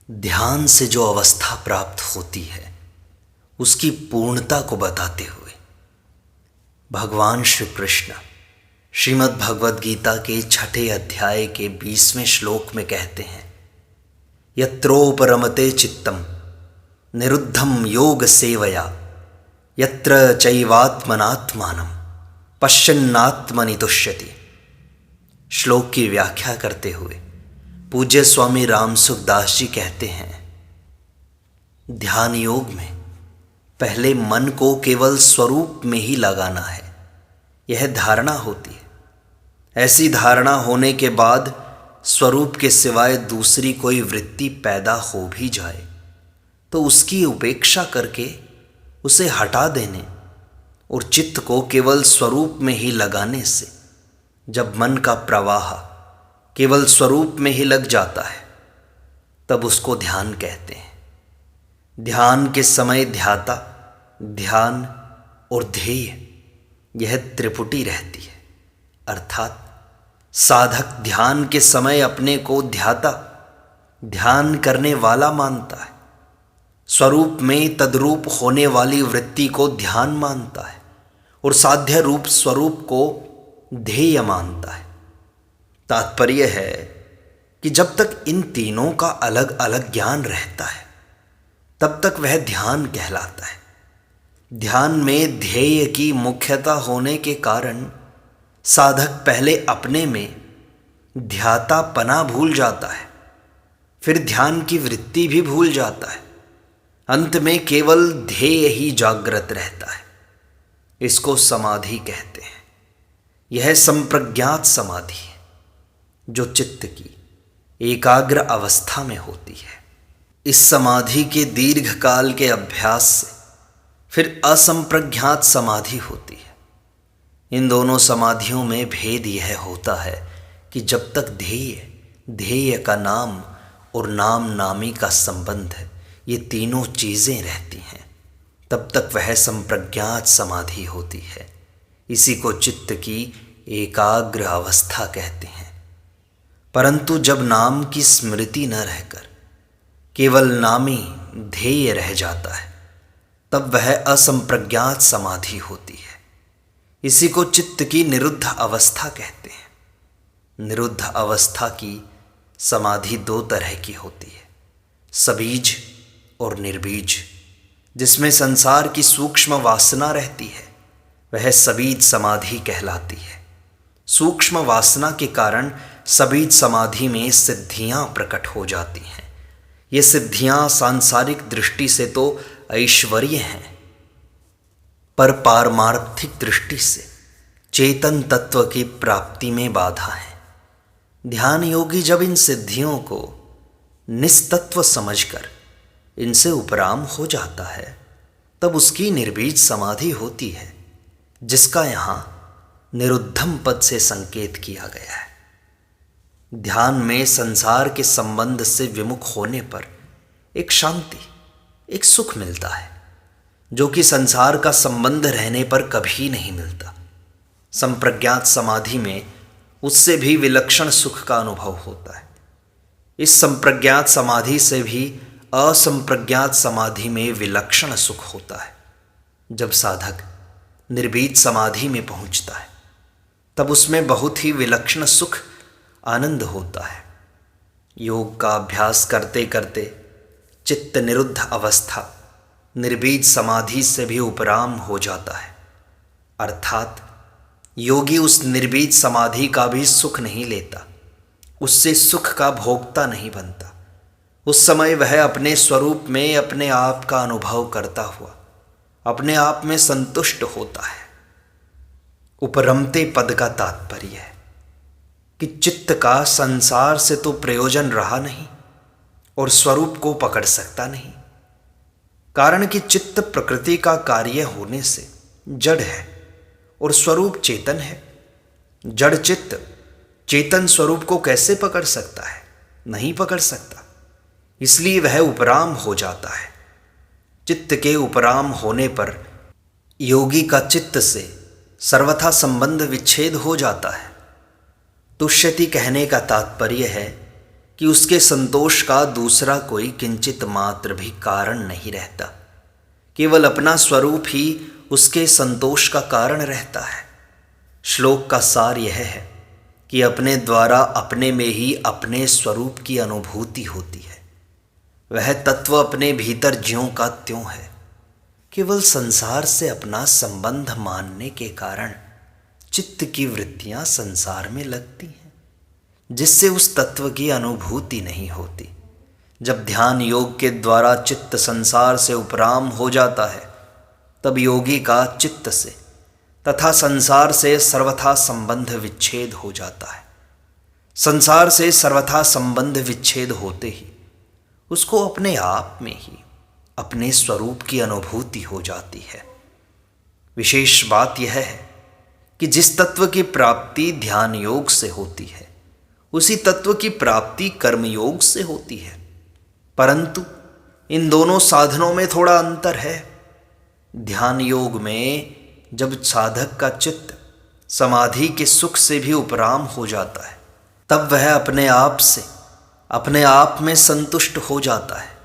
ध्यान से जो अवस्था प्राप्त होती है उसकी पूर्णता को बताते हुए भगवान श्री कृष्ण श्रीमद् भगवद गीता के 6 अध्याय के 20वें श्लोक में कहते हैं, यत्रोपरमते चित्तम निरुद्धम योग सेवया यत्र चैवात्मनात्मानं पश्यन्नात्मनि तुष्यति। श्लोक की व्याख्या करते हुए पूज्य स्वामी राम सुखदास जी कहते हैं, ध्यान योग में पहले मन को केवल स्वरूप में ही लगाना है, यह धारणा होती है। ऐसी धारणा होने के बाद स्वरूप के सिवाय दूसरी कोई वृत्ति पैदा हो भी जाए तो उसकी उपेक्षा करके उसे हटा देने और चित्त को केवल स्वरूप में ही लगाने से जब मन का प्रवाह केवल स्वरूप में ही लग जाता है तब उसको ध्यान कहते हैं। ध्यान के समय ध्याता, ध्यान और ध्येय यह त्रिपुटी रहती है, अर्थात साधक ध्यान के समय अपने को ध्याता, ध्यान करने वाला मानता है, स्वरूप में तद्रूप होने वाली वृत्ति को ध्यान मानता है और साध्य रूप स्वरूप को ध्येय मानता है। तात्पर्य है कि जब तक इन तीनों का अलग अलग ज्ञान रहता है तब तक वह ध्यान कहलाता है। ध्यान में ध्येय की मुख्यता होने के कारण साधक पहले अपने में ध्यातापना भूल जाता है, फिर ध्यान की वृत्ति भी भूल जाता है, अंत में केवल ध्येय ही जागृत रहता है। इसको समाधि कहते हैं। यह संप्रज्ञात समाधि है जो चित्त की एकाग्र अवस्था में होती है। इस समाधि के दीर्घ काल के अभ्यास से फिर असंप्रज्ञात समाधि होती है। इन दोनों समाधियों में भेद यह होता है कि जब तक ध्येय का नाम और नाम नामी का संबंध है, ये तीनों चीज़ें रहती हैं, तब तक वह संप्रज्ञात समाधि होती है। इसी को चित्त की एकाग्र अवस्था कहते हैं। परंतु जब नाम की स्मृति न रहकर केवल नामी ध्येय रह जाता है तब वह असंप्रज्ञात समाधि होती है। इसी को चित्त की निरुद्ध अवस्था कहते हैं। निरुद्ध अवस्था की समाधि 2 तरह की होती है, सबीज और निर्बीज। जिसमें संसार की सूक्ष्म वासना रहती है वह सबीज समाधि कहलाती है। सूक्ष्म वासना के कारण सबीज समाधि में सिद्धियां प्रकट हो जाती हैं। ये सिद्धियां सांसारिक दृष्टि से तो ऐश्वर्य हैं, पर पारमार्थिक दृष्टि से चेतन तत्व की प्राप्ति में बाधा है। ध्यान योगी जब इन सिद्धियों को निस्तत्व समझकर इनसे उपराम हो जाता है तब उसकी निर्बीज समाधि होती है, जिसका यहाँ निरुद्धम पद से संकेत किया गया है। ध्यान में संसार के संबंध से विमुख होने पर एक शांति, एक सुख मिलता है जो कि संसार का संबंध रहने पर कभी नहीं मिलता। संप्रज्ञात समाधि में उससे भी विलक्षण सुख का अनुभव होता है। इस संप्रज्ञात समाधि से भी असंप्रज्ञात समाधि में विलक्षण सुख होता है। जब साधक निर्बीज समाधि में पहुंचता है तब उसमें बहुत ही विलक्षण सुख आनंद होता है। योग का अभ्यास करते करते चित्त निरुद्ध अवस्था निर्बीज समाधि से भी उपराम हो जाता है, अर्थात योगी उस निर्बीज समाधि का भी सुख नहीं लेता, उससे सुख का भोक्ता नहीं बनता। उस समय वह अपने स्वरूप में अपने आप का अनुभव करता हुआ अपने आप में संतुष्ट होता है। उपरमते पद का तात्पर्य है कि चित्त का संसार से तो प्रयोजन रहा नहीं और स्वरूप को पकड़ सकता नहीं, कारण कि चित्त प्रकृति का कार्य होने से जड़ है और स्वरूप चेतन है। जड़ चित्त चेतन स्वरूप को कैसे पकड़ सकता है? नहीं पकड़ सकता। इसलिए वह उपराम हो जाता है। चित्त के उपराम होने पर योगी का चित्त से सर्वथा संबंध विच्छेद हो जाता है। तुष्यति कहने का तात्पर्य है कि उसके संतोष का दूसरा कोई किंचित मात्र भी कारण नहीं रहता। केवल अपना स्वरूप ही उसके संतोष का कारण रहता है। श्लोक का सार यह है कि अपने द्वारा अपने में ही अपने स्वरूप की अनुभूति होती है। वह तत्व अपने भीतर ज्यों का त्यों है। केवल संसार से अपना संबंध मानने के कारण चित्त की वृत्तियां संसार में लगती हैं, जिससे उस तत्व की अनुभूति नहीं होती। जब ध्यान योग के द्वारा चित्त संसार से उपराम हो जाता है, तब योगी का चित्त से तथा संसार से सर्वथा संबंध विच्छेद हो जाता है। संसार से सर्वथा संबंध विच्छेद होते ही उसको अपने आप में ही अपने स्वरूप की अनुभूति हो जाती है। विशेष बात यह है कि जिस तत्व की प्राप्ति ध्यान योग से होती है, उसी तत्व की प्राप्ति कर्मयोग से होती है। परंतु इन दोनों साधनों में थोड़ा अंतर है। ध्यान योग में जब साधक का चित्त समाधि के सुख से भी उपराम हो जाता है, तब वह अपने आप से अपने आप में संतुष्ट हो जाता है।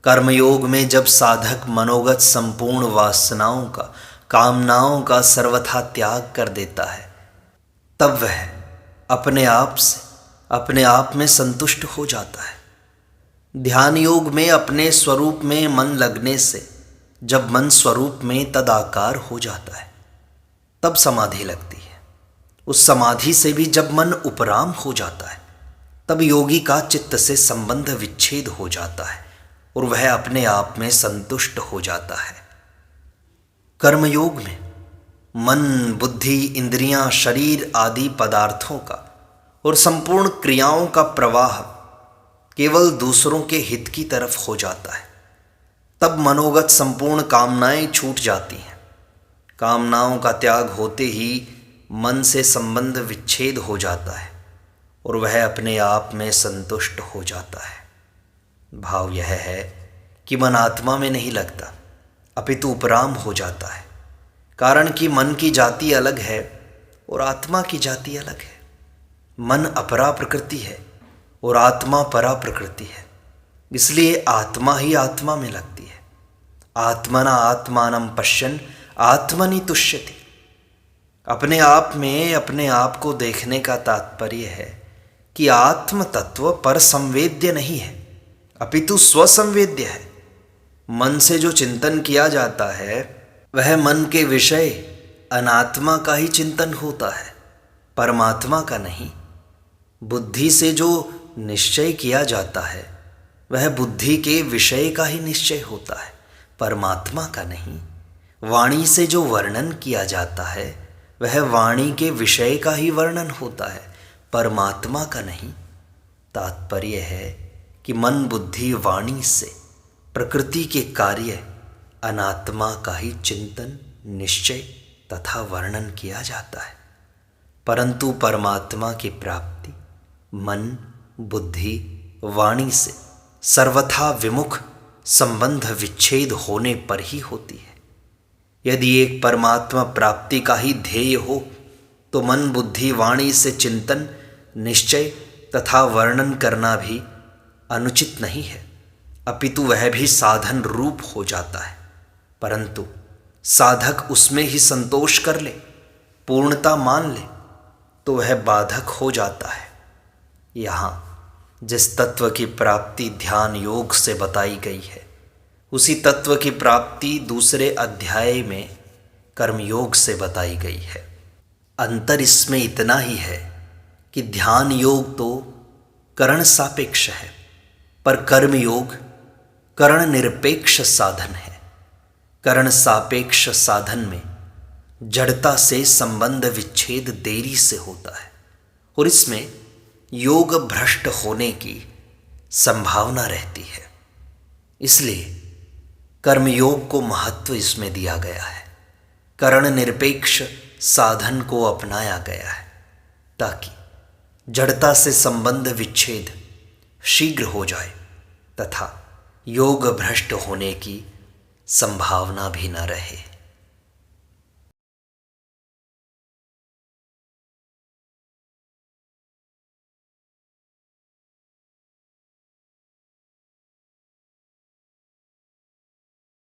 कर्मयोग में जब साधक मनोगत संपूर्ण वासनाओं का, कामनाओं का सर्वथा त्याग कर देता है, तब वह अपने आप से अपने आप में संतुष्ट हो जाता है। ध्यान योग में अपने स्वरूप में मन लगने से जब मन स्वरूप में तदाकार हो जाता है, तब समाधि लगती है। उस समाधि से भी जब मन उपराम हो जाता है, तब योगी का चित्त से संबंध विच्छेद हो जाता है और वह अपने आप में संतुष्ट हो जाता है। कर्मयोग में मन, बुद्धि, इंद्रियां, शरीर आदि पदार्थों का और संपूर्ण क्रियाओं का प्रवाह केवल दूसरों के हित की तरफ हो जाता है। तब मनोगत संपूर्ण कामनाएं छूट जाती हैं। कामनाओं का त्याग होते ही मन से संबंध विच्छेद हो जाता है और वह अपने आप में संतुष्ट हो जाता है। भाव यह है कि मन आत्मा में नहीं लगता, अपितु उपराम हो जाता है। कारण कि मन की जाति अलग है और आत्मा की जाति अलग है। मन अपरा प्रकृति है और आत्मा परा प्रकृति है। इसलिए आत्मा ही आत्मा में लगती है। आत्मना आत्मानं पश्यन् आत्मनि तुष्यति। अपने आप में अपने आप को देखने का तात्पर्य है कि आत्म तत्व पर संवेद्य नहीं है, अपितु स्वसंवेद्य है। मन से जो चिंतन किया जाता है, वह मन के विषय अनात्मा का ही चिंतन होता है, परमात्मा का नहीं। बुद्धि से जो निश्चय किया जाता है, वह बुद्धि के विषय का ही निश्चय होता है, परमात्मा का नहीं। वाणी से जो वर्णन किया जाता है, वह वाणी के विषय का ही वर्णन होता है, परमात्मा का नहीं। तात्पर्य है कि मन, बुद्धि, वाणी से प्रकृति के कार्य अनात्मा का ही चिंतन, निश्चय तथा वर्णन किया जाता है। परंतु परमात्मा की प्राप्ति मन, बुद्धि, वाणी से सर्वथा विमुख संबंध विच्छेद होने पर ही होती है। यदि एक परमात्मा प्राप्ति का ही ध्येय हो, तो मन, बुद्धि, वाणी से चिंतन, निश्चय तथा वर्णन करना भी अनुचित नहीं है, अपितु वह भी साधन रूप हो जाता है। परंतु साधक उसमें ही संतोष कर ले, पूर्णता मान ले, तो वह बाधक हो जाता है। यहाँ जिस तत्व की प्राप्ति ध्यान योग से बताई गई है, उसी तत्व की प्राप्ति दूसरे अध्याय में कर्मयोग से बताई गई है। अंतर इसमें इतना ही है कि ध्यान योग तो करण सापेक्ष है, पर कर्म योग करण निरपेक्ष साधन है। करण सापेक्ष साधन में जड़ता से संबंध विच्छेद देरी से होता है और इसमें योग भ्रष्ट होने की संभावना रहती है। इसलिए कर्मयोग को महत्व इसमें दिया गया है। करण निरपेक्ष साधन को अपनाया गया है ताकि जड़ता से संबंध विच्छेद शीघ्र हो जाए तथा योग भ्रष्ट होने की संभावना भी न रहे।